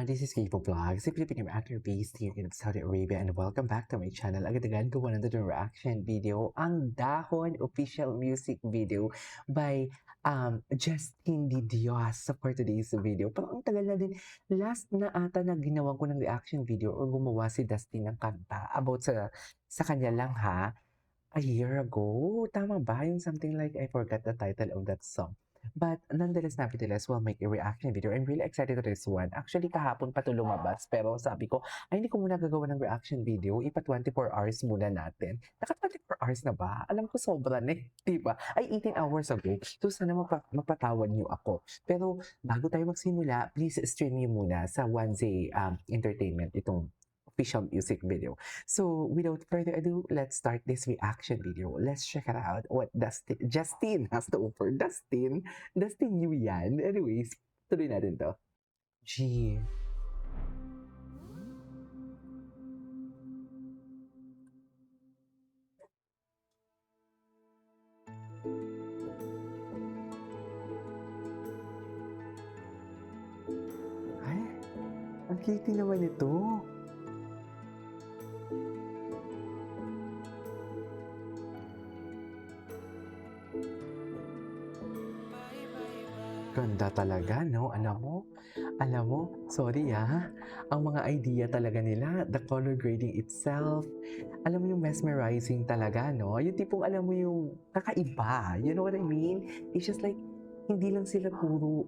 this is Kepo Vlog, si Filipino actor based here in Saudi Arabia, and welcome back to my channel. Agad-agad gawa na ng reaction video, ang Dahon official music video by Justin Di Dios for today's video. Pero ang tagal na din, last na ata na ginawa ko ng reaction video or gumawa si Dustin ng kanta about sa kanya lang ha, a year ago. Tama ba? Yung something like, I forgot the title of that song. But nevertheless, we'll make a reaction video. I'm really excited to this one. Actually, kahapon pa ito lumabas. Pero sabi ko, ay hindi ko muna gagawa ng reaction video. Ipa 24 hours muna natin. Naka 24 hours na ba? Alam ko sobra na eh. Diba? Ay 18 hours ago. So sana mapatawad niyo ako. Pero bago tayo magsimula, please stream niyo muna sa 1Z Entertainment itong official music video. So without further ado, let's start this reaction video. Let's check it out what Justin has to offer. Dustin new yan. Anyways, tuloy natin to. G. Ay, ang cute naman ito. Ganda talaga, no? Alam mo, sorry ang mga idea talaga nila, the color grading itself, alam mo yung mesmerizing talaga, no? Yung tipong alam mo yung kakaiba, you know what I mean? It's just like, hindi lang sila puro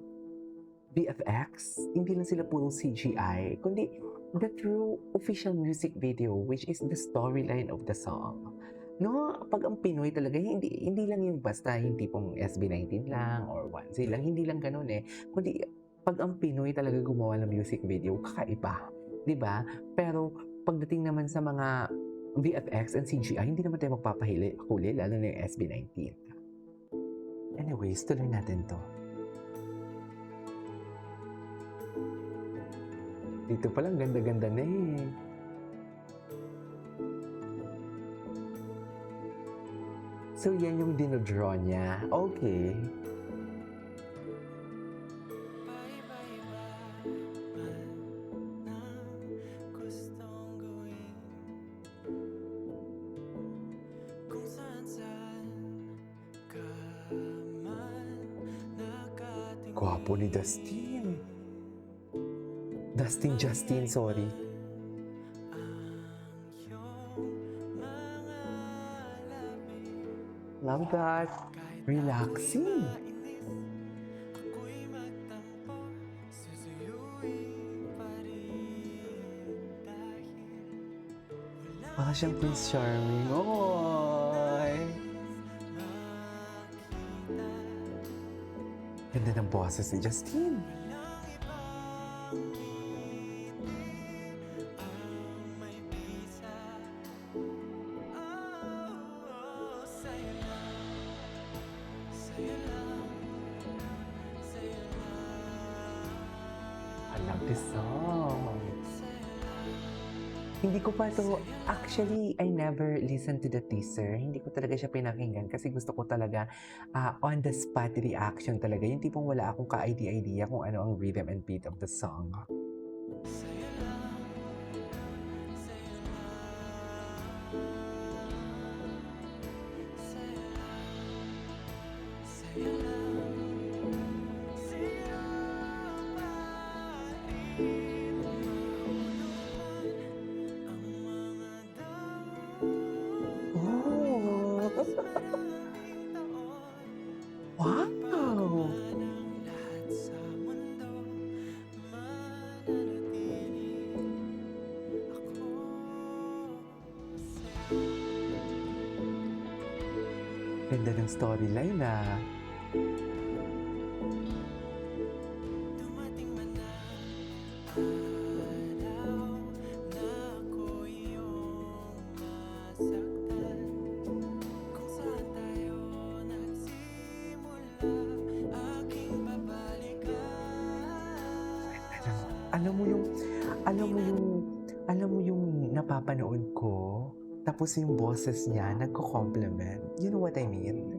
VFX, hindi lang sila puro CGI, kundi the true official music video, which is the storyline of the song. No, pag ang Pinoy talaga, hindi lang yung basta yung tipong SB19 lang or 1Z lang, hindi lang ganun eh. Kundi pag ang Pinoy talaga gumawa ng music video, kakaiba, 'di ba? Pero pagdating naman sa mga VFX and CGI, hindi naman tayo magpapahuli, lalo na yung SB19. Anyways, tuloy natin to. Dito pa lang ganda-ganda na eh. So, yan yung dinodraw niya. Okay. Gwapo ni Dustin. Justin, sorry. Love that. Relaxing. Para siyang Prince Charming. Oy! Ganda ng boses ni Justin. I love this song. Hindi ko pa to, actually, I never listened to the teaser. Hindi ko talaga siya pinakinggan kasi gusto ko talaga on the spot reaction talaga. Yung tipong wala akong ka-idea kung ano ang rhythm and beat of the song. Wow! Ganda ng storyline Alam mo yung napapanood ko, tapos yung boses niya nagko-compliment. You know what I mean?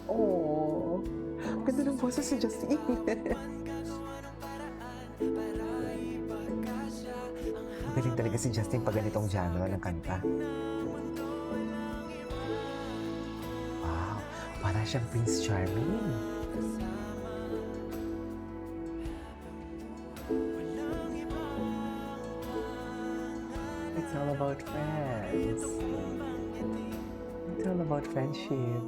Oh, Ganda ng boses si Justine. Magaling talaga si Justine pag ganitong genre ng kanta. Wow, para siyang Prince Charming. It's all about friends. It's all about friendship.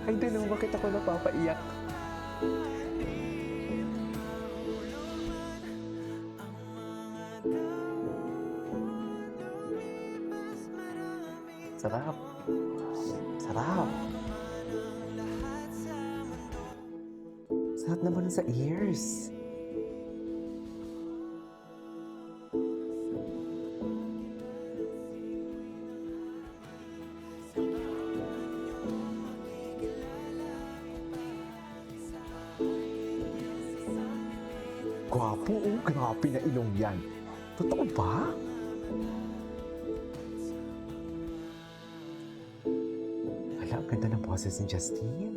Ay, dun bakit ako napapaiyak? Sarap. Sarap. Sarap naman sa ears. Gwapo, oh. Grabe na ilong yan. Totoo ba? Hala, ang ganda ng boses ni Justine.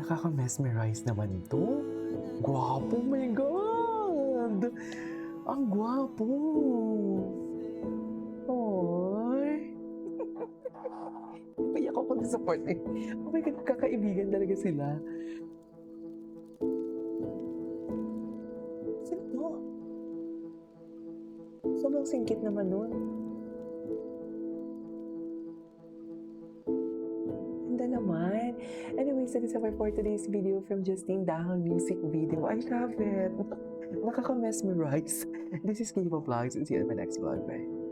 Nakaka-mesmerize naman to. Gwapo, oh my God! Ang gwapo! Oy! Iyak ako sa part eh. Oh my God, kakaibigan talaga sila. Sino to? Sobrang singkit naman nun. Ganda naman. Anyways, that's all for today's video from Justine Dahon music video. I love it. Nakaka-mesmerize. This is K-pop Vlogs and see you in my next vlog. Bye.